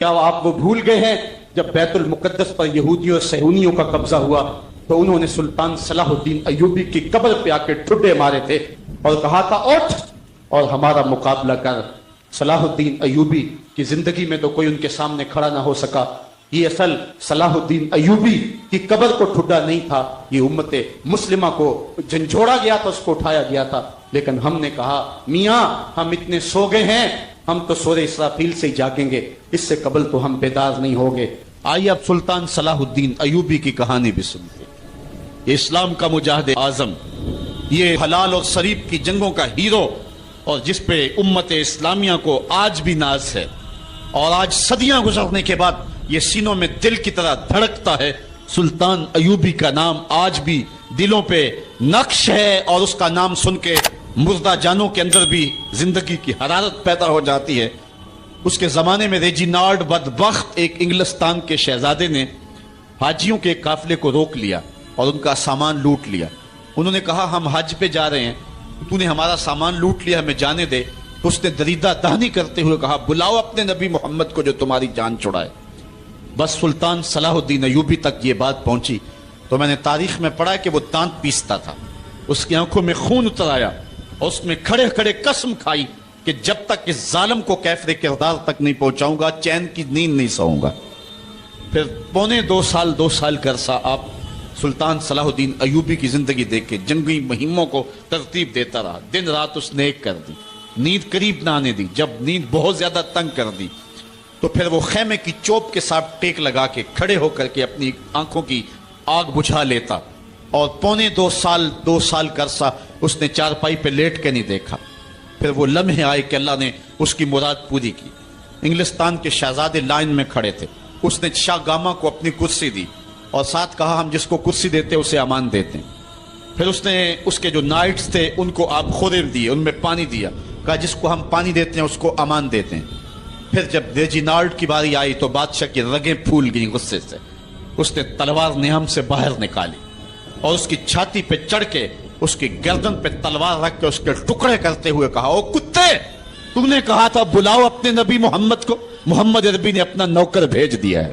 کیا آپ وہ بھول گئے ہیں جب بیت المقدس پر یہودیوں اور صہیونیوں کا قبضہ ہوا تو انہوں نے سلطان صلاح الدین ایوبی کی قبر پہ آ کے ٹھڈے مارے تھے اور کہا تھا اٹھ اور ہمارا مقابلہ کر۔ صلاح الدین ایوبی کی زندگی میں تو کوئی ان کے سامنے کھڑا نہ ہو سکا۔ یہ اصل صلاح الدین ایوبی کی قبر کو ٹھڈا نہیں تھا، یہ امت مسلمہ کو جھنجھوڑا گیا تھا، اس کو اٹھایا گیا تھا۔ لیکن ہم نے کہا میاں ہم اتنے سو گئے ہیں، ہم تو سورہ اسرافیل سے ہی جاگیں گے، اس سے قبل تو ہم بیدار نہیں ہوگے۔ آئیے اب سلطان صلاح الدین ایوبی کی کہانی بھی سنتے ہیں۔ یہ اسلام کا مجاہد اعظم، یہ حلال اور شریف کی جنگوں کا ہیرو، اور جس پہ امت اسلامیہ کو آج بھی ناز ہے، اور آج صدیاں گزرنے کے بعد یہ سینوں میں دل کی طرح دھڑکتا ہے۔ سلطان ایوبی کا نام آج بھی دلوں پہ نقش ہے، اور اس کا نام سن کے مردہ جانوں کے اندر بھی زندگی کی حرارت پیدا ہو جاتی ہے۔ اس کے زمانے میں ریجینالڈ بدبخت ایک انگلستان کے شہزادے نے حاجیوں کے قافلے کو روک لیا اور ان کا سامان لوٹ لیا۔ انہوں نے کہا ہم حج پہ جا رہے ہیں، تو نے ہمارا سامان لوٹ لیا، ہمیں جانے دے۔ تو اس نے دریدہ دہنی کرتے ہوئے کہا بلاؤ اپنے نبی محمد کو جو تمہاری جان چھڑائے۔ بس سلطان صلاح الدین ایوبی تک یہ بات پہنچی تو میں نے تاریخ میں پڑھا کہ وہ دانت پیستا تھا، اس کی آنکھوں میں خون اتر آیا اور اس میں کھڑے کھڑے قسم کھائی کہ جب تک اس ظالم کو کیفر کردار تک نہیں پہنچاؤں گا چین کی نیند نہیں سوؤں گا۔ پھر پونے دو سال کا عرصہ آپ سلطان صلاح الدین ایوبی کی زندگی دیکھ کے جنگی مہموں کو ترتیب دیتا رہا، دن رات اس نے ایک کر دی، نیند قریب نہ آنے دی۔ جب نیند بہت زیادہ تنگ کر دی تو پھر وہ خیمے کی چوب کے ساتھ ٹیک لگا کے کھڑے ہو کر کے اپنی آنکھوں کی آگ بجھا لیتا، اور پونے دو سال کا عرصہ اس نے چارپائی پہ لیٹ کے نہیں دیکھا۔ پھر وہ لمحے آئے کہ اللہ نے اس کی مراد پوری کی۔ انگلستان کے شہزادے لائن میں کھڑے تھے، اس نے شاہ گاما کو اپنی کرسی دی اور ساتھ کہا ہم جس کو کرسی دیتے اسے امان دیتے ہیں۔ پھر اس نے اس کے جو نائٹس تھے ان کو آپ خورے دیے، ان میں پانی دیا، کہا جس کو ہم پانی دیتے ہیں اس کو امان دیتے ہیں۔ پھر جب ریجینالڈ کی باری آئی تو بادشاہ کی رگیں پھول گئیں غصے سے، اس نے تلوار نیام سے باہر نکالی اور اس کی چھاتی پہ چڑھ کے اس کی گردن پہ تلوار رکھ کے اس کے ٹکڑے کرتے ہوئے کہا او کتے، تم نے کہا تھا بلاؤ اپنے نبی محمد کو، محمد عربی نے اپنا نوکر بھیج دیا ہے۔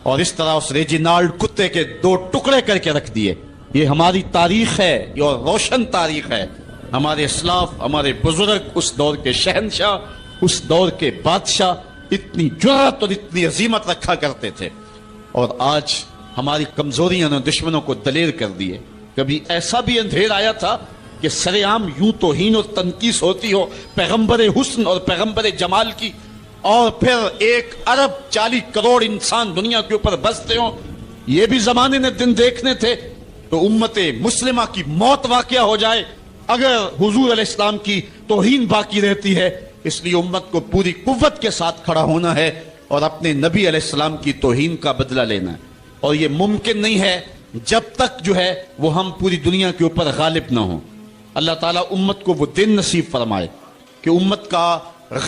اور اس طرح اس ریجینالڈ کتے کے دو ٹکڑے کر کے رکھ دیے۔ یہ ہماری تاریخ ہے، یہ روشن تاریخ ہے۔ ہمارے اسلاف، ہمارے بزرگ، اس دور کے شہنشاہ، اس دور کے بادشاہ اتنی جرأت اور اتنی عظیمت رکھا کرتے تھے، اور آج ہماری کمزوریاں نے دشمنوں کو دلیر کر دیے۔ کبھی ایسا بھی اندھیر آیا تھا کہ سرے عام یوں توہین اور تنقیص ہوتی ہو پیغمبر حسن اور پیغمبر جمال کی، اور پھر 1.40 کروڑ انسان دنیا کے اوپر بستے ہوں۔ یہ بھی زمانے نے دن دیکھنے تھے تو امت مسلمہ کی موت واقعہ ہو جائے اگر حضور علیہ السلام کی توہین باقی رہتی ہے۔ اس لیے امت کو پوری قوت کے ساتھ کھڑا ہونا ہے اور اپنے نبی علیہ السلام کی توہین کا بدلہ لینا ہے، اور یہ ممکن نہیں ہے جب تک جو ہے وہ ہم پوری دنیا کے اوپر غالب نہ ہوں۔ اللہ تعالیٰ امت کو وہ دن نصیب فرمائے کہ امت کا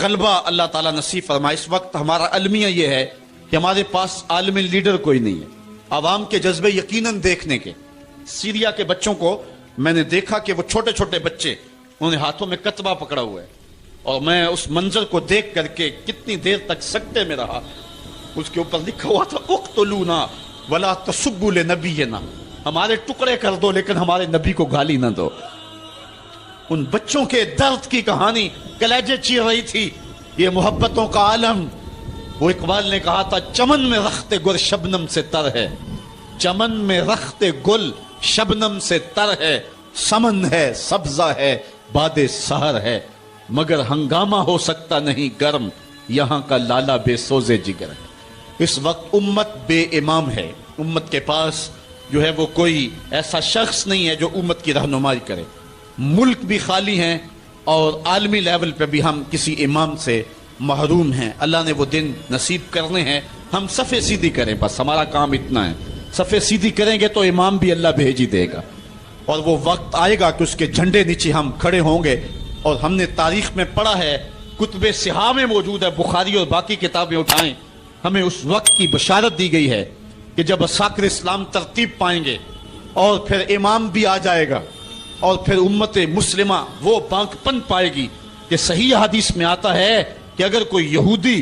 غلبہ اللہ تعالیٰ نصیب فرمائے۔ اس وقت ہمارا المیہ یہ ہے کہ ہمارے پاس عالم لیڈر کوئی نہیں ہے، عوام کے جذبے یقیناً دیکھنے کے۔ سیریا کے بچوں کو میں نے دیکھا کہ وہ چھوٹے چھوٹے بچے، انہوں نے ہاتھوں میں کتبہ پکڑا ہوا ہے، اور میں اس منظر کو دیکھ کر کے کتنی دیر تک سکتے میں رہا۔ اس کے اوپر لکھا ہوا تھا اقتلونا ولا تسبوا لنبینا، ہمارے ٹکڑے کر دو لیکن ہمارے نبی کو گالی نہ دو۔ ان بچوں کے درد کی کہانی کلیجے چیر رہی تھی۔ یہ محبتوں کا عالم، وہ اقبال نے کہا تھا چمن میں رخت گل شبنم سے تر ہے، چمن میں رخت گل شبنم سے تر ہے، سمن ہے سبزہ ہے باد سحر ہے، مگر ہنگامہ ہو سکتا نہیں گرم، یہاں کا لالا بے سوزے جگر ہے۔ اس وقت امت بے امام ہے، امت کے پاس جو ہے وہ کوئی ایسا شخص نہیں ہے جو امت کی رہنمائی کرے۔ ملک بھی خالی ہیں اور عالمی لیول پہ بھی ہم کسی امام سے محروم ہیں۔ اللہ نے وہ دن نصیب کرنے ہیں، ہم صفے سیدھی کریں، بس ہمارا کام اتنا ہے۔ صفے سیدھی کریں گے تو امام بھی اللہ بھیج ہی دے گا، اور وہ وقت آئے گا کہ اس کے جھنڈے نیچے ہم کھڑے ہوں گے۔ اور ہم نے تاریخ میں پڑھا ہے، کتب صحاح میں موجود ہے، بخاری اور باقی کتابیں اٹھائیں، ہمیں اس وقت کی بشارت دی گئی ہے کہ جب اساکر اسلام ترتیب پائیں گے اور پھر امام بھی آ جائے گا، اور پھر امت مسلمہ وہ بانک پن پائے گی کہ صحیح حدیث میں آتا ہے کہ اگر کوئی یہودی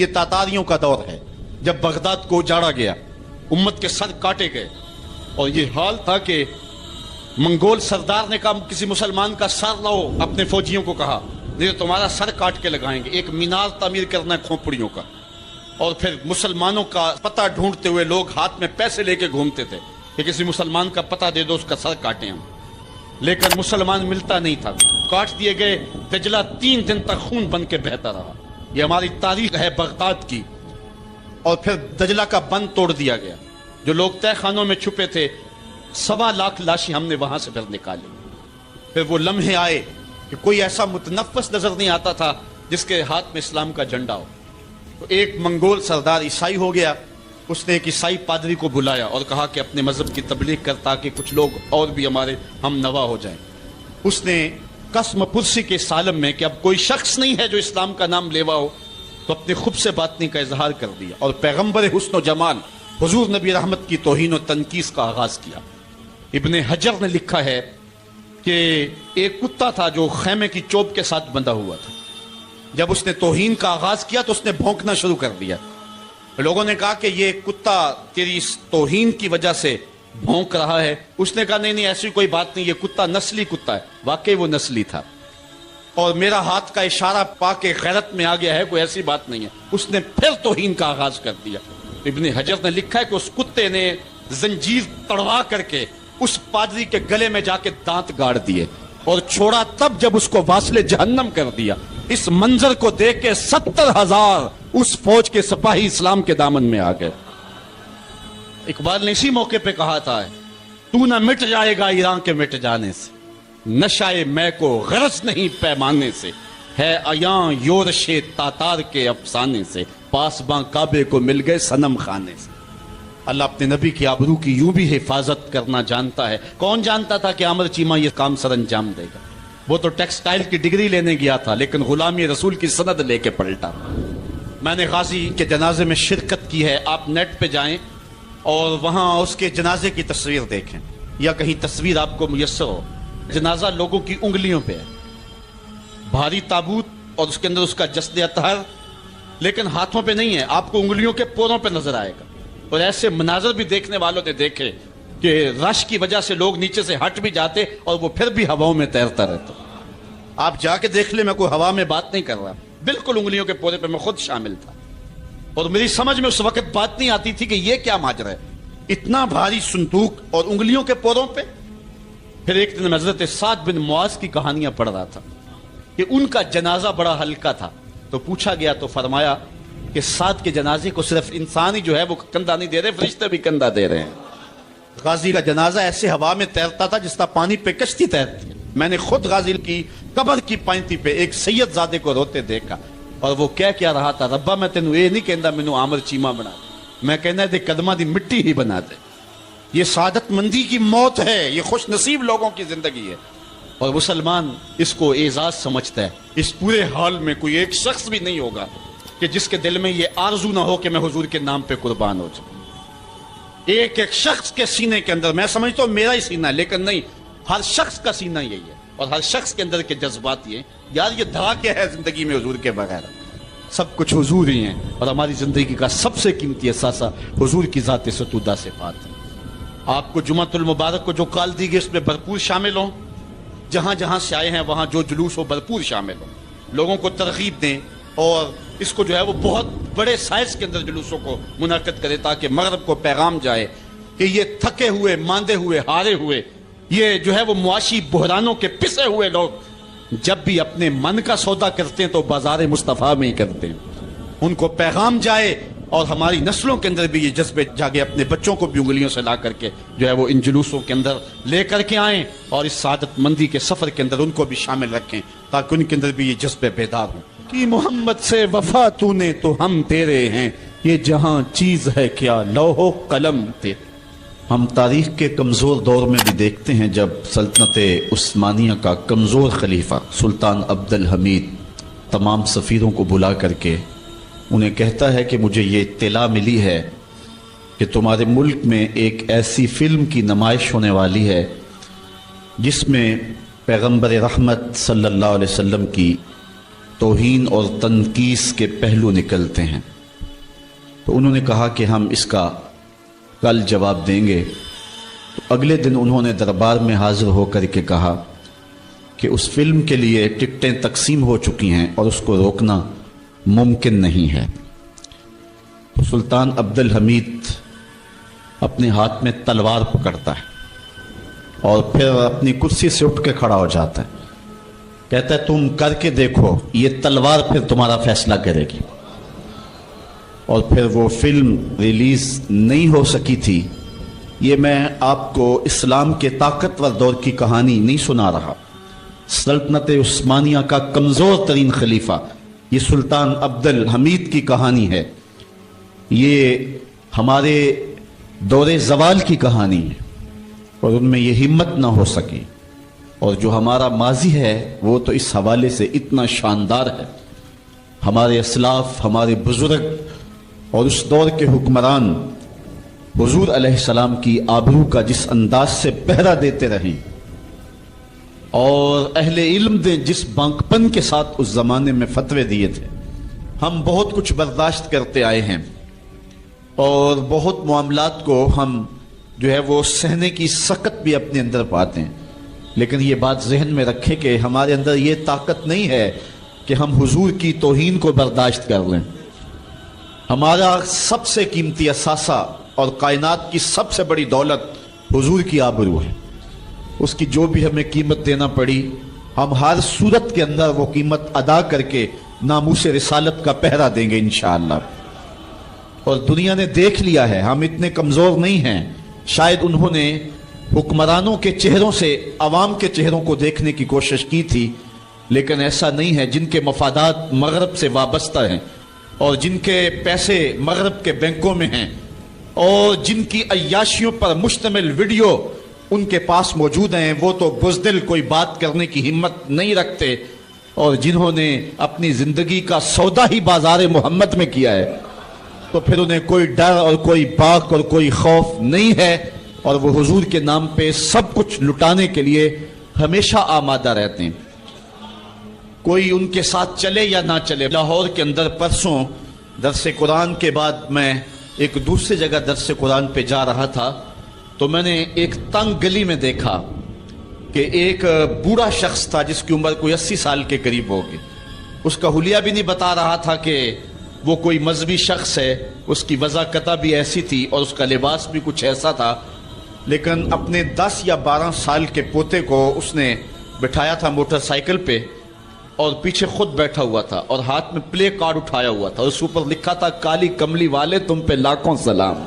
یہ تاتاریوں کا دور ہے، جب بغداد کو اجاڑا گیا، امت کے سر کاٹے گئے، اور یہ حال تھا کہ منگول سردار نے کہا کسی مسلمان کا سر لاؤ، اپنے فوجیوں کو کہا نہیں تو تمہارا سر کاٹ کے لگائیں گے۔ ایک مینار تعمیر کرنا ہے کھوپڑیوں کا، اور پھر مسلمانوں کا پتہ ڈھونڈتے ہوئے لوگ ہاتھ میں پیسے لے کے گھومتے تھے کہ کسی مسلمان کا پتہ دے دو، اس کا سر کاٹیں ہم، لیکن مسلمان ملتا نہیں تھا، کاٹ دیے گئے۔ دجلہ 3 دن تک خون بن کے بہتا رہا، یہ ہماری تاریخ ہے بغداد کی۔ اور پھر دجلہ کا بند توڑ دیا گیا، جو لوگ تہ خانوں میں چھپے تھے 1.25 لاکھ لاشیں ہم نے وہاں سے پھر نکالی۔ پھر وہ لمحے آئے کہ کوئی ایسا متنفس نظر نہیں آتا تھا جس کے ہاتھ میں اسلام کا جھنڈا ہو۔ تو ایک منگول سردار عیسائی ہو گیا، اس نے ایک عیسائی پادری کو بلایا اور کہا کہ اپنے مذہب کی تبلیغ کر تاکہ کچھ لوگ اور بھی ہمارے ہم نوا ہو جائیں۔ اس نے قسم پرسی کے سالم میں کہ اب کوئی شخص نہیں ہے جو اسلام کا نام لیوا ہو، تو اپنے خب سے باطنی کا اظہار کر دیا اور پیغمبر حسن و جمال حضور نبی رحمت کی توہین و تنقیص کا آغاز کیا۔ ابن حجر نے لکھا ہے کہ ایک کتا تھا جو خیمے کی چوب کے ساتھ بندھا ہوا تھا، جب اس نے توہین کا آغاز کیا تو اس نے بھونکنا شروع کر دیا۔ لوگوں نے کہا کہ یہ کتا تیری اس توہین کی وجہ سے بھونک رہا ہے۔ اس نے کہا نہیں ایسی کوئی بات نہیں، یہ کتا نسلی کتا ہے۔ واقعی وہ نسلی تھا، اور میرا ہاتھ کا اشارہ پا کے غیرت میں آ گیا ہے، کوئی ایسی بات نہیں ہے۔ اس نے پھر توہین کا آغاز کر دیا۔ ابن حجر نے لکھا ہے کہ اس کتے نے زنجیر تڑوا کر کے اس پادری کے گلے میں جا کے دانت گاڑ دیے اور چھوڑا تب جب اس کو واصل جہنم کر دیا۔ اس منظر کو دیکھ کے 70,000 اس فوج کے سپاہی اسلام کے دامن میں آ گئے۔ اقبال نے اسی موقع پہ کہا تھا تو نہ مٹ جائے گا ایران کے مٹ جانے سے، نشائے میں کو غرض نہیں پیمانے سے، ہے عیاں یورش تاتار کے افسانے سے، پاسباں کعبے کو مل گئے صنم خانے سے۔ اللہ اپنے نبی کی آبرو کی یوں بھی حفاظت کرنا جانتا ہے۔ کون جانتا تھا کہ عامر چیمہ یہ کام سر انجام دے گا؟ وہ تو ٹیکسٹائل کی ڈگری لینے گیا تھا، لیکن غلامی رسول کی سند لے کے پلٹا۔ میں نے غازی کے جنازے میں شرکت کی ہے، آپ نیٹ پہ جائیں اور وہاں اس کے جنازے کی تصویر دیکھیں، یا کہیں تصویر آپ کو میسر ہو۔ جنازہ لوگوں کی انگلیوں پہ ہے، بھاری تابوت اور اس کے اندر اس کا جسد اطہر، لیکن ہاتھوں پہ نہیں ہے، آپ کو انگلیوں کے پوروں پہ نظر آئے گا۔ اور ایسے مناظر بھی دیکھنے والوں نے دیکھے کہ رش کی وجہ سے لوگ نیچے سے ہٹ بھی جاتے اور وہ پھر بھی ہواؤں میں تیرتا رہتا۔ آپ جا کے دیکھ لیں، میں کوئی ہوا میں بات نہیں کر رہا، بالکل انگلیوں کے پورے پہ میں خود شامل تھا، اور میری سمجھ میں اس وقت بات نہیں آتی تھی کہ یہ کیا ماجرا ہے، اتنا بھاری صندوق اور انگلیوں کے پوروں پہ۔ پھر ایک دن حضرت سعد بن معاذ کی کہانیاں پڑھ رہا تھا کہ ان کا جنازہ بڑا ہلکا تھا، تو پوچھا گیا تو فرمایا کہ سعد کے جنازے کو صرف انسان ہی جو ہے وہ کندھا نہیں دے رہے، فرشتے بھی کندھا دے رہے ہیں۔ غازی کا جنازہ ایسے ہوا میں تیرتا تھا جس طرح پانی پہ کشتی تیرتی ہے۔ میں نے خود غازی کی قبر کی پینتی پہ ایک سید زادے کو روتے دیکھا، اور وہ کیا رہا تھا، ربا میں تینوں یہ نہیں کہندا مینوں عامر چیمہ بنا دے، میں کہنا دے قدماں دی مٹی ہی بنا دے۔ یہ سعادت مندی کی موت ہے، یہ خوش نصیب لوگوں کی زندگی ہے، اور مسلمان اس کو اعزاز سمجھتا ہے۔ اس پورے حال میں کوئی ایک شخص بھی نہیں ہوگا کہ جس کے دل میں یہ آرزو نہ ہو کہ میں حضور کے نام پہ قربان ہو جاؤں۔ ایک ایک شخص کے سینے کے اندر، میں سمجھتا ہوں میرا ہی سینہ، لیکن نہیں، ہر شخص کا سینہ یہی ہے، اور ہر شخص کے اندر کے جذبات یہ یار یہ دھڑا کیا ہے زندگی میں حضور کے بغیر، سب کچھ حضور ہی ہیں، اور ہماری زندگی کا سب سے قیمتی اثاثہ حضور کی ذات ستودہ صفات ہے۔ آپ کو جمعۃ المبارک کو جو کال دی گئی اس میں بھرپور شامل ہوں، جہاں جہاں سے آئے ہیں وہاں جو جلوس ہو بھرپور شامل ہوں، لوگوں کو ترغیب دیں، اور اس کو جو ہے وہ بہت بڑے سائز کے اندر جلوسوں کو منعقد کرے تاکہ مغرب کو پیغام جائے کہ یہ تھکے ہوئے، ماندے ہوئے، ہارے ہوئے، یہ جو ہے وہ معاشی بحرانوں کے پسے ہوئے لوگ جب بھی اپنے من کا سودا کرتے ہیں تو بازار مصطفیٰ میں ہی کرتے ہیں، ان کو پیغام جائے، اور ہماری نسلوں کے اندر بھی یہ جذبے جاگے، اپنے بچوں کو بھی انگلیوں سے لا کر کے جو ہے وہ ان جلوسوں کے اندر لے کر کے آئیں، اور اس سعادت مندی کے سفر کے اندر ان کو بھی شامل رکھیں تاکہ ان کے اندر بھی یہ جذبے بیدار ہوں۔ کہ محمد سے وفا تو نے تو ہم تیرے ہیں، یہ جہاں چیز ہے کیا لوح و قلم تیرے۔ ہم تاریخ کے کمزور دور میں بھی دیکھتے ہیں جب سلطنت عثمانیہ کا کمزور خلیفہ سلطان عبد الحمید تمام سفیروں کو بلا کر کے انہیں کہتا ہے کہ مجھے یہ اطلاع ملی ہے کہ تمہارے ملک میں ایک ایسی فلم کی نمائش ہونے والی ہے جس میں پیغمبر رحمت صلی اللہ علیہ وسلم کی توہین اور تنقیص کے پہلو نکلتے ہیں۔ تو انہوں نے کہا کہ ہم اس کا کل جواب دیں گے۔ تو اگلے دن انہوں نے دربار میں حاضر ہو کر کے کہا کہ اس فلم کے لیے ٹکٹیں تقسیم ہو چکی ہیں اور اس کو روکنا ممکن نہیں ہے۔ تو سلطان عبد الحمید اپنے ہاتھ میں تلوار پکڑتا ہے اور پھر اپنی کرسی سے اٹھ کے کھڑا ہو جاتا ہے، کہتا ہے تم کر کے دیکھو، یہ تلوار پھر تمہارا فیصلہ کرے گی۔ اور پھر وہ فلم ریلیز نہیں ہو سکی تھی۔ یہ میں آپ کو اسلام کے طاقتور دور کی کہانی نہیں سنا رہا، سلطنت عثمانیہ کا کمزور ترین خلیفہ یہ سلطان عبد الحمید کی کہانی ہے۔ یہ ہمارے دور زوال کی کہانی ہے اور ان میں یہ ہمت نہ ہو سکی، اور جو ہمارا ماضی ہے وہ تو اس حوالے سے اتنا شاندار ہے۔ ہمارے اسلاف، ہمارے بزرگ اور اس دور کے حکمران حضور علیہ السلام کی آبرو کا جس انداز سے پہرا دیتے رہیں اور اہل علم نے جس بانکپن کے ساتھ اس زمانے میں فتوے دیے تھے، ہم بہت کچھ برداشت کرتے آئے ہیں اور بہت معاملات کو ہم جو ہے وہ سہنے کی سخت بھی اپنے اندر پاتے ہیں، لیکن یہ بات ذہن میں رکھیں کہ ہمارے اندر یہ طاقت نہیں ہے کہ ہم حضور کی توہین کو برداشت کر لیں۔ ہمارا سب سے قیمتی اثاثہ اور کائنات کی سب سے بڑی دولت حضور کی آبرو ہے، اس کی جو بھی ہمیں قیمت دینا پڑی ہم ہر صورت کے اندر وہ قیمت ادا کر کے ناموس رسالت کا پہرا دیں گے انشاءاللہ۔ اور دنیا نے دیکھ لیا ہے ہم اتنے کمزور نہیں ہیں، شاید انہوں نے حکمرانوں کے چہروں سے عوام کے چہروں کو دیکھنے کی کوشش کی تھی، لیکن ایسا نہیں ہے۔ جن کے مفادات مغرب سے وابستہ ہیں اور جن کے پیسے مغرب کے بینکوں میں ہیں اور جن کی عیاشیوں پر مشتمل ویڈیو ان کے پاس موجود ہیں، وہ تو بزدل کوئی بات کرنے کی ہمت نہیں رکھتے، اور جنہوں نے اپنی زندگی کا سودا ہی بازار محمد میں کیا ہے تو پھر انہیں کوئی ڈر اور کوئی باک اور کوئی خوف نہیں ہے، اور وہ حضور کے نام پہ سب کچھ لٹانے کے لیے ہمیشہ آمادہ رہتے ہیں۔ کوئی ان کے ساتھ چلے یا نہ چلے۔ لاہور کے اندر پرسوں درس قرآن کے بعد میں ایک دوسری جگہ درس قرآن پہ جا رہا تھا تو میں نے ایک تنگ گلی میں دیکھا کہ ایک بوڑھا شخص تھا جس کی عمر کوئی 80 سال کے قریب ہوگی۔ اس کا حلیہ بھی نہیں بتا رہا تھا کہ وہ کوئی مذہبی شخص ہے، اس کی وضاحت بھی ایسی تھی اور اس کا لباس بھی کچھ ایسا تھا، لیکن اپنے 10 یا 12 سال کے پوتے کو اس نے بٹھایا تھا موٹر سائیکل پہ اور پیچھے خود بیٹھا ہوا تھا اور ہاتھ میں پلے کارڈ اٹھایا ہوا تھا، اس اوپر لکھا تھا کالی کملی والے تم پہ لاکھوں سلام۔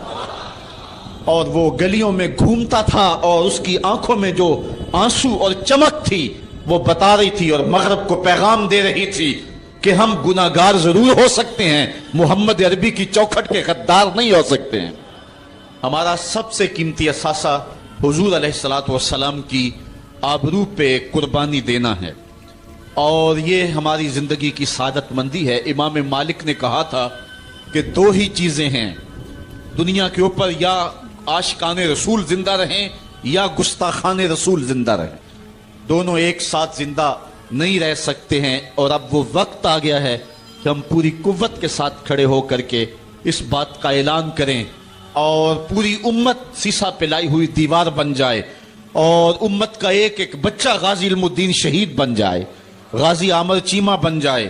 اور وہ گلیوں میں گھومتا تھا اور اس کی آنکھوں میں جو آنسو اور چمک تھی وہ بتا رہی تھی اور مغرب کو پیغام دے رہی تھی کہ ہم گناہگار ضرور ہو سکتے ہیں، محمد عربی کی چوکھٹ کے غدار نہیں ہو سکتے ہیں۔ ہمارا سب سے قیمتی اثاثہ حضور علیہ الصلوۃ والسلام کی آبرو پہ قربانی دینا ہے، اور یہ ہماری زندگی کی سعادت مندی ہے۔ امام مالک نے کہا تھا کہ 2 ہی چیزیں ہیں دنیا کے اوپر، یا عاشقان رسول زندہ رہیں یا گستاخان رسول زندہ رہیں، دونوں ایک ساتھ زندہ نہیں رہ سکتے ہیں۔ اور اب وہ وقت آ گیا ہے کہ ہم پوری قوت کے ساتھ کھڑے ہو کر کے اس بات کا اعلان کریں اور پوری امت سیسا پلائی ہوئی دیوار بن جائے اور امت کا ایک ایک بچہ غازی علم الدین شہید بن جائے، غازی عامر چیمہ بن جائے،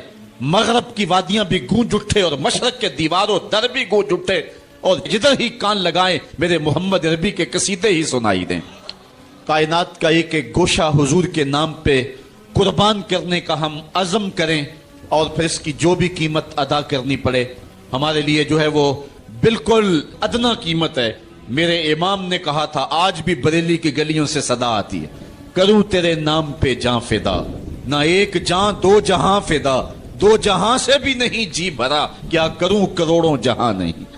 مغرب کی وادیاں بھی گونج اٹھے اور مشرق کے دیواروں در بھی گونج اٹھے، اور جدھر ہی کان لگائیں میرے محمد عربی کے قصیدے ہی سنائی دیں۔ کائنات کا ایک ایک گوشہ حضور کے نام پہ قربان کرنے کا ہم عزم کریں، اور پھر اس کی جو بھی قیمت ادا کرنی پڑے ہمارے لیے جو ہے وہ بالکل ادنا قیمت ہے۔ میرے امام نے کہا تھا، آج بھی بریلی کی گلیوں سے صدا آتی ہے، کروں تیرے نام پہ جاں فدا، نہ ایک جاں 2 جہاں فدا، 2 جہاں سے بھی نہیں جی بھرا، کیا کروں کروڑوں جہاں نہیں۔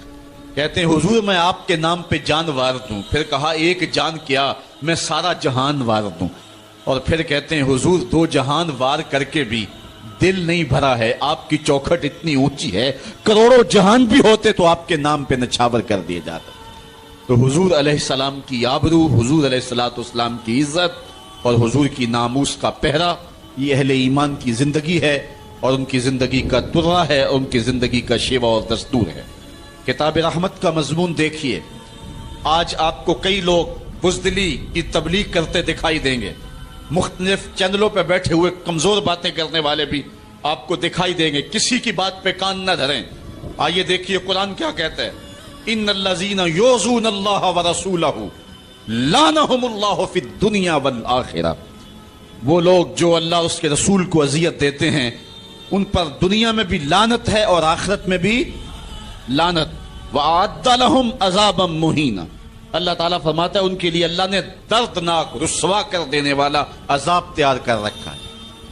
کہتے ہیں حضور میں آپ کے نام پہ جان وار دوں، پھر کہا ایک جان کیا میں سارا جہان وار دوں، اور پھر کہتے ہیں حضور 2 جہان وار کر کے بھی دل نہیں بھرا ہے، آپ کی چوکھٹ اتنی اونچی ہے کروڑوں جہان بھی ہوتے تو آپ کے نام پہ نچھاور کر دیے جاتا۔ تو حضور علیہ السلام کی آبرو، حضور علیہ السلام کی عزت اور حضور کی ناموس کا پہرا، یہ اہل ایمان کی زندگی ہے، اور ان کی زندگی کا درہ ہے، اور ان کی زندگی کا شیوا اور دستور ہے۔ کتاب رحمت کا مضمون دیکھیے، آج آپ کو کئی لوگ بزدلی کی تبلیغ کرتے دکھائی دیں گے، مختلف چینلوں پہ بیٹھے ہوئے کمزور باتیں کرنے والے بھی آپ کو دکھائی دیں گے، کسی کی بات پہ کان نہ دھریں۔ آئیے دیکھیے قرآن کیا کہتا ہے، ان الذین یؤذون اللہ ورسولہ لعنہم اللہ فی الدنیا والآخرہ۔ وہ لوگ جو اللہ اور اس کے رسول کو اذیت دیتے ہیں ان پر دنیا میں بھی لعنت ہے اور آخرت میں بھی لعنت۔ وَأَعَدَّ لَهُمْ عَذَابًا مُهِينًا، اللہ تعالیٰ فرماتا ہے ان کے لیے اللہ نے دردناک رسوا کر دینے والا عذاب تیار کر رکھا ہے۔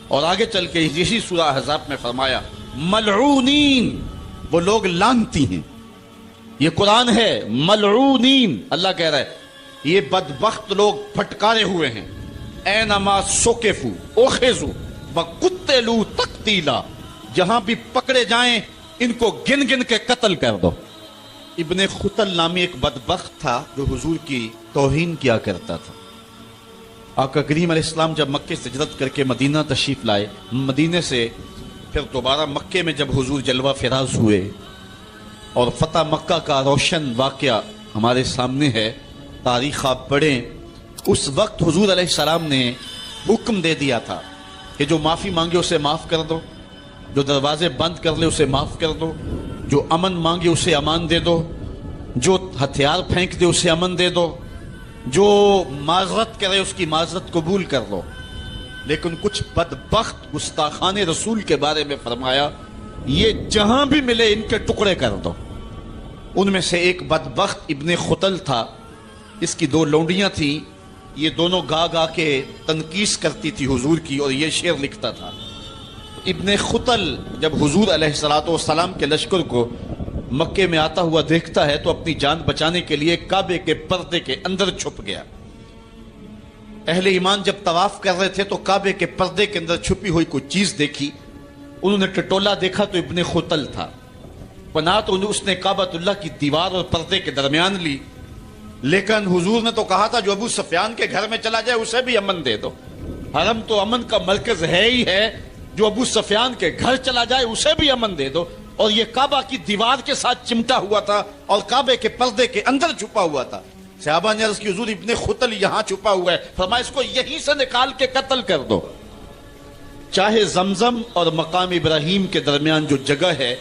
اور آگے چل کے اسی سورہ احزاب میں فرمایا ملعونین، وہ لوگ لعنتی ہیں۔ یہ قرآن ہے، ملعونین، اللہ کہہ رہا ہے یہ بدبخت لوگ پھٹکارے ہوئے ہیں۔ اینما سکفوا اخذوا وقتلوا تقتیلا، جہاں بھی پکڑے جائیں ان کو گن گن کے قتل کر دو۔ ابن خطل نامی ایک بدبخت تھا جو حضور کی توہین کیا کرتا تھا۔ آقا کریم علیہ السلام جب مکے سے ہجرت کر کے مدینہ تشریف لائے، مدینے سے پھر دوبارہ مکے میں جب حضور جلوہ فراز ہوئے اور فتح مکہ کا روشن واقعہ ہمارے سامنے ہے، تاریخ آپ پڑھیں، اس وقت حضور علیہ السلام نے حکم دے دیا تھا کہ جو معافی مانگے اسے معاف کر دو، جو دروازے بند کر لے اسے معاف کر دو، جو امن مانگے اسے امان دے دو، جو ہتھیار پھینک دے اسے امن دے دو، جو معذرت کرے اس کی معذرت قبول کر لو۔ لیکن کچھ بدبخت گستاخان رسول کے بارے میں فرمایا یہ جہاں بھی ملے ان کے ٹکڑے کر دو۔ ان میں سے ایک بدبخت ابن خطل تھا، اس کی دو لونڈیاں تھیں، یہ دونوں گا گا کے تنقیس کرتی تھی حضور کی اور یہ شعر لکھتا تھا۔ ابن خطل جب حضور علیہ السلام کے لشکر کو مکے میں آتا ہوا دیکھتا ہے تو اپنی جان بچانے کے لیے کعبے کے پردے کے اندر چھپ گیا۔ اہل ایمان جب طواف کر رہے تھے تو کعبے کے پردے کے اندر چھپی ہوئی کوئی چیز دیکھی، انہوں نے ٹٹولا دیکھا تو ابن خطل تھا۔ پناہ تو اس نے کعبۃ اللہ کی دیوار اور پردے کے درمیان لی، لیکن حضور نے تو کہا تھا جو ابو سفیان کے گھر میں چلا جائے اسے بھی امن دے دو۔ حرم تو امن کا مرکز ہے ہی ہے، جو ابو سفیان کے گھر چلا جائے اسے بھی امن دے دو۔ اور یہ کعبہ کی دیوار کے ساتھ چمٹا ہوا تھا اور کعبے کے پردے کے اندر چھپا ہوا تھا۔ صحابہ نے عرض کی حضور ابن خطل یہاں چھپا ہوا ہے، فرمایا اس کو یہیں سے نکال کے قتل کر دو۔ چاہے زمزم اور مقام ابراہیم کے درمیان جو جگہ ہے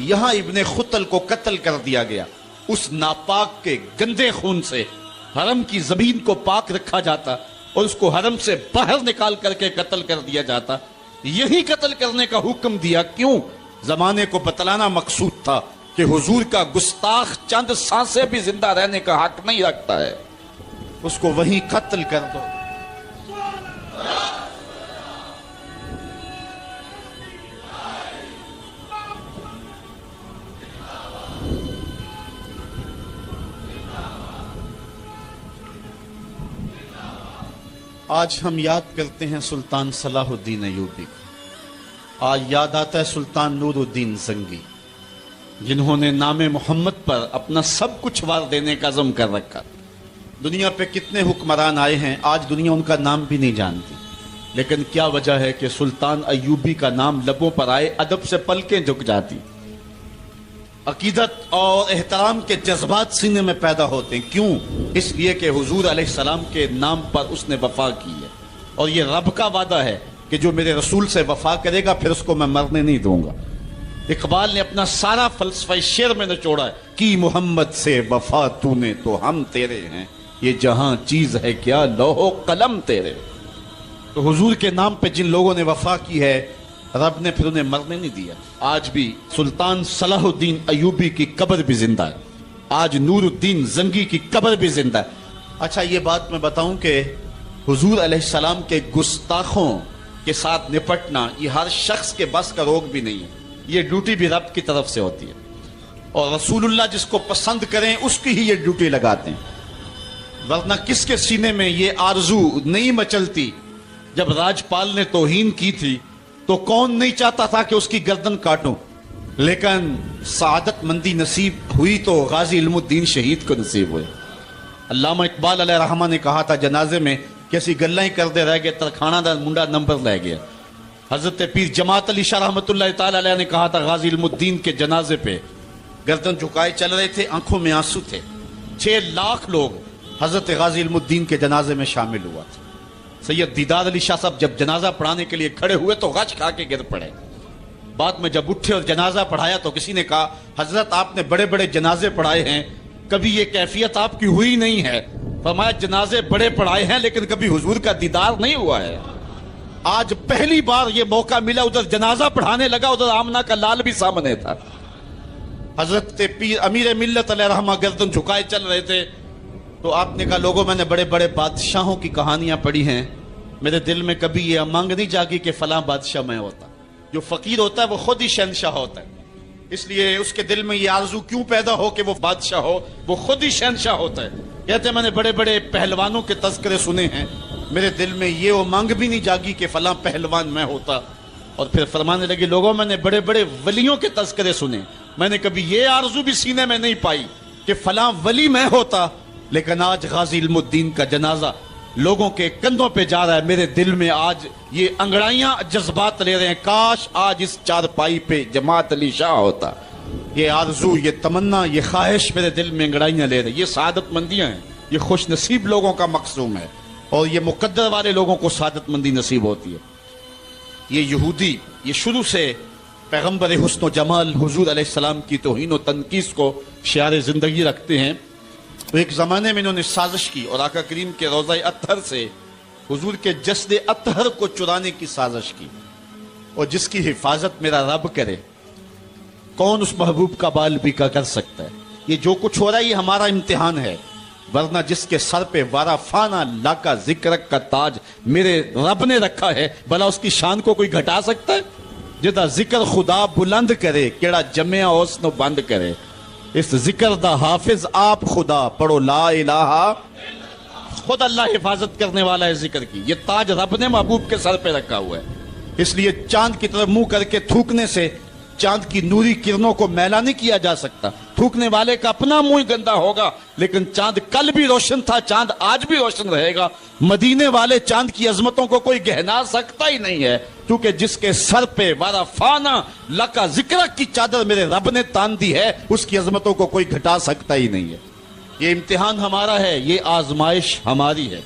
یہاں ابن خطل کو قتل کر دیا گیا۔ اس ناپاک کے گندے خون سے حرم کی زمین کو پاک رکھا جاتا اور اس کو حرم سے باہر نکال کر کے قتل کر دیا جاتا۔ یہی قتل کرنے کا حکم دیا، کیوں؟ زمانے کو بتلانا مقصود تھا کہ حضور کا گستاخ چند سانسیں بھی زندہ رہنے کا حق نہیں رکھتا ہے، اس کو وہیں قتل کر دو۔ آج ہم یاد کرتے ہیں سلطان صلاح الدین ایوبی کو۔ آج یاد آتا ہے سلطان نور الدین زنگی، جنہوں نے نام محمد پر اپنا سب کچھ وار دینے کا عزم کر رکھا۔ دنیا پہ کتنے حکمران آئے ہیں، آج دنیا ان کا نام بھی نہیں جانتی، لیکن کیا وجہ ہے کہ سلطان ایوبی کا نام لبوں پر آئے ادب سے پلکیں جھک جاتی، عقیدت اور احترام کے جذبات سینے میں پیدا ہوتے ہیں۔ کیوں؟ اس لیے کہ حضور علیہ السلام کے نام پر اس نے وفا کی ہے، اور یہ رب کا وعدہ ہے کہ جو میرے رسول سے وفا کرے گا پھر اس کو میں مرنے نہیں دوں گا۔ اقبال نے اپنا سارا فلسفہ شعر میں نچوڑا ہے کہ محمد سے وفا تو نے تو ہم تیرے ہیں، یہ جہاں چیز ہے کیا لوح و قلم تیرے۔ تو حضور کے نام پہ جن لوگوں نے وفا کی ہے رب نے پھر انہیں مرنے نہیں دیا۔ آج بھی سلطان صلاح الدین ایوبی کی قبر بھی زندہ ہے، آج نور الدین زنگی کی قبر بھی زندہ ہے۔ اچھا یہ بات میں بتاؤں کہ حضور علیہ السلام کے گستاخوں کے ساتھ نپٹنا یہ ہر شخص کے بس کا روگ بھی نہیں ہے، یہ ڈیوٹی بھی رب کی طرف سے ہوتی ہے، اور رسول اللہ جس کو پسند کریں اس کی ہی یہ ڈیوٹی لگاتے ہیں، ورنہ کس کے سینے میں یہ آرزو نہیں مچلتی؟ جب راجپال نے توہین کی تھی تو کون نہیں چاہتا تھا کہ اس کی گردن کاٹوں، لیکن سعادت مندی نصیب ہوئی تو غازی علم الدین شہید کو نصیب ہوئے۔ علامہ اقبال علیہ رحمہ نے کہا تھا جنازے میں کہ اسی گلیں ہی کردے رہ گئے، ترکھانا دا منڈا نمبر لے گیا۔ حضرت پیر جماعت علی شاہ رحمۃ اللہ تعالی علیہ نے کہا تھا غازی علم الدین کے جنازے پہ گردن جھکائے چل رہے تھے، آنکھوں میں آنسو تھے. 6 لاکھ لوگ حضرت غازی علم الدین کے جنازے میں شامل ہوا تھا. سید دیدار علی شاہ صاحب جب جنازہ پڑھانے کے لیے کھڑے ہوئے تو غش کھا کے گر پڑے. بعد میں جب اٹھے اور جنازہ پڑھایا تو کسی نے کہا حضرت آپ نے بڑے بڑے جنازے پڑھائے ہیں، کبھی یہ کیفیت آپ کی ہوئی نہیں ہے. فرمایا جنازے بڑے پڑھائے ہیں لیکن کبھی حضور کا دیدار نہیں ہوا ہے. آج پہلی بار یہ موقع ملا، ادھر جنازہ پڑھانے لگا، ادھر آمنہ کا لال بھی سامنے تھا. حضرت پیر امیر ملت علیہ رحمہ گردن جھکائے چل رہے تھے تو آپ نے کہا لوگوں میں نے بڑے بڑے بادشاہوں کی کہانیاں پڑھی ہیں، میرے دل میں کبھی یہ امنگ نہیں جاگی کہ فلاں بادشاہ میں ہوتا. جو فقیر ہوتا ہے وہ خود ہی شہنشاہ ہوتا ہے، اس لیے اس کے دل میں یہ آرزو کیوں پیدا ہو کہ وہ بادشاہ ہو، وہ خود ہی شہنشاہ ہوتا ہے. کہتے ہیں میں نے بڑے بڑے پہلوانوں کے تذکرے سنے ہیں، میرے دل میں یہ امنگ بھی نہیں جاگی کہ فلاں پہلوان میں ہوتا. اور پھر فرمانے لگے لوگوں میں نے بڑے بڑے ولیوں کے تذکرے سنے، میں نے کبھی یہ آرزو بھی سینے میں نہیں پائی کہ فلاں ولی میں ہوتا. لیکن آج غازی علم الدین کا جنازہ لوگوں کے کندھوں پہ جا رہا ہے، میرے دل میں آج یہ انگڑائیاں جذبات لے رہے ہیں، کاش آج اس چارپائی پہ جماعت علی شاہ ہوتا. یہ آرزو، یہ تمنا، یہ خواہش میرے دل میں انگڑائیاں لے رہے. یہ سعادت مندیاں ہیں، یہ خوش نصیب لوگوں کا مقصوم ہے، اور یہ مقدر والے لوگوں کو سعادت مندی نصیب ہوتی ہے. یہ یہودی یہ شروع سے پیغمبر حسن و جمال حضور علیہ السلام کی توہین و تنقیص کو شعار زندگی رکھتے ہیں. تو ایک زمانے میں انہوں نے سازش کی اور آقا کریم کے روضہ اطہر سے حضور کے جسد اطہر کو چرانے کی سازش کی. اور جس کی حفاظت میرا رب کرے، کون اس محبوب کا بال بیکا کر سکتا ہے. یہ جو کچھ ہو رہا ہے یہ ہمارا امتحان ہے، ورنہ جس کے سر پہ وارا فانا لاکا ذکر کا تاج میرے رب نے رکھا ہے، بھلا اس کی شان کو کوئی گھٹا سکتا ہے؟ جدا ذکر خدا بلند کرے، کیڑا جمعہ حسن بند کرے. اس ذکر دا حافظ آپ خدا، پڑھو لا الہ. خود اللہ حفاظت کرنے والا ہے ذکر کی. یہ تاج رب نے محبوب کے سر پہ رکھا ہوا ہے، اس لیے چاند کی طرف منہ کر کے تھوکنے سے چاند کی نوری کرنوں کو میلا نہیں کیا جا سکتا. تھوکنے والے کا اپنا منہ گندا ہوگا، لیکن چاند کل بھی روشن تھا، چاند آج بھی روشن رہے گا. مدینے والے چاند کی عظمتوں کو کوئی گہنا سکتا ہی نہیں ہے، کیونکہ جس کے سر پہ وارا فانا لکا ذکر کی چادر میرے رب نے تان دی ہے، اس کی عظمتوں کو کوئی گھٹا سکتا ہی نہیں ہے. یہ امتحان ہمارا ہے، یہ آزمائش ہماری ہے.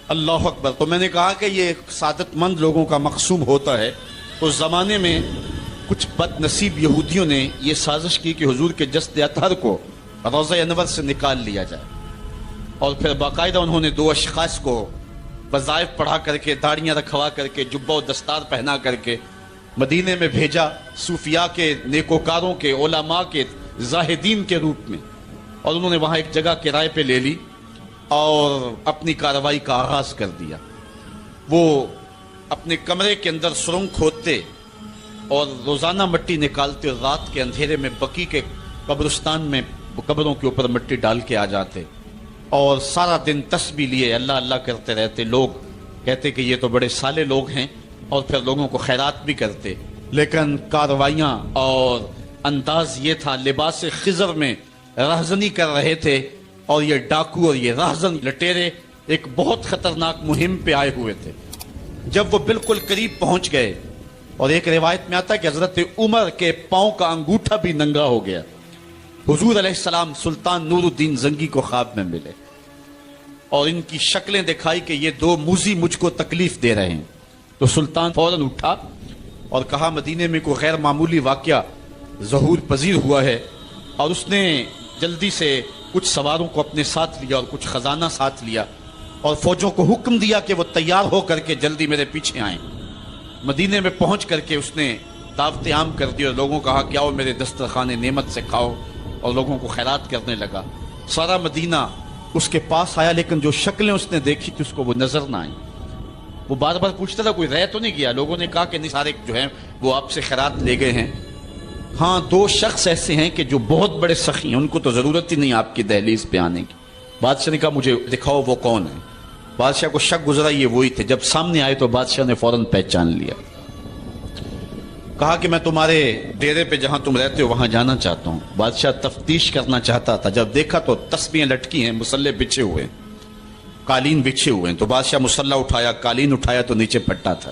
اللہ اکبر. تو میں نے کہا کہ یہ سعادت مند لوگوں کا مقصوم ہوتا ہے. اس زمانے میں کچھ بد نصیب یہودیوں نے یہ سازش کی کہ حضور کے جسد اطہر کو روضہ انور سے نکال لیا جائے، اور پھر باقاعدہ انہوں نے 2 اشخاص کو وظائف پڑھا کر کے، داڑیاں رکھوا کر کے، جبہ و دستار پہنا کر کے مدینے میں بھیجا، صوفیاء کے، نیکوکاروں کے، علماء کے، زاہدین کے روپ میں. اور انہوں نے وہاں ایک جگہ کرائے پہ لے لی اور اپنی کارروائی کا آغاز کر دیا. وہ اپنے کمرے کے اندر سرنگ کھودتے اور روزانہ مٹی نکالتے، اور رات کے اندھیرے میں بقی کے قبرستان میں قبروں کے اوپر مٹی ڈال کے آ جاتے، اور سارا دن تسبیح لیے اللہ اللہ کرتے رہتے. لوگ کہتے کہ یہ تو بڑے صالح لوگ ہیں، اور پھر لوگوں کو خیرات بھی کرتے. لیکن کارروائیاں اور انداز یہ تھا، لباس خضر میں رہزنی کر رہے تھے، اور یہ ڈاکو اور یہ رہزن لٹیرے ایک بہت خطرناک مہم پہ آئے ہوئے تھے. جب وہ بالکل قریب پہنچ گئے، اور ایک روایت میں آتا ہے کہ حضرت عمر کے پاؤں کا انگوٹھا بھی ننگا ہو گیا. حضور علیہ السلام سلطان نور الدین زنگی کو خواب میں ملے اور ان کی شکلیں دکھائی کہ یہ 2 موذی مجھ کو تکلیف دے رہے ہیں. تو سلطان فوراً اٹھا اور کہا مدینے میں کوئی غیر معمولی واقعہ ظہور پذیر ہوا ہے. اور اس نے جلدی سے کچھ سواروں کو اپنے ساتھ لیا اور کچھ خزانہ ساتھ لیا، اور فوجوں کو حکم دیا کہ وہ تیار ہو کر کے جلدی میرے پیچھے آئیں. مدینے میں پہنچ کر کے اس نے دعوت عام کر دی اور لوگوں کو کہا کہ آؤ میرے دسترخوان نعمت سے کھاؤ، اور لوگوں کو خیرات کرنے لگا. سارا مدینہ اس کے پاس آیا، لیکن جو شکلیں اس نے دیکھی تھی اس کو وہ نظر نہ آئیں. وہ بار بار پوچھتا تھا کوئی رہ تو نہیں گیا. لوگوں نے کہا کہ نہیں، سارے جو ہیں وہ آپ سے خیرات لے گئے ہیں. ہاں 2 شخص ایسے ہیں کہ جو بہت بڑے سخی ہیں، ان کو تو ضرورت ہی نہیں آپ کی دہلیز پہ آنے کی. بادشاہ نے کہا مجھے دکھاؤ وہ کون ہے. بادشاہ کو شک گزرا یہ وہی تھے. جب سامنے آئے تو بادشاہ نے فوراً پہچان لیا. کہا کہ میں تمہارے ڈیرے پہ جہاں تم رہتے ہو وہاں جانا چاہتا ہوں. بادشاہ تفتیش کرنا چاہتا تھا. جب دیکھا تو تسبیحیں لٹکی ہیں، مصلے بچھے ہوئے، قالین بچھے ہوئے ہیں. تو بادشاہ مصلہ اٹھایا، قالین اٹھایا تو نیچے پٹا تھا.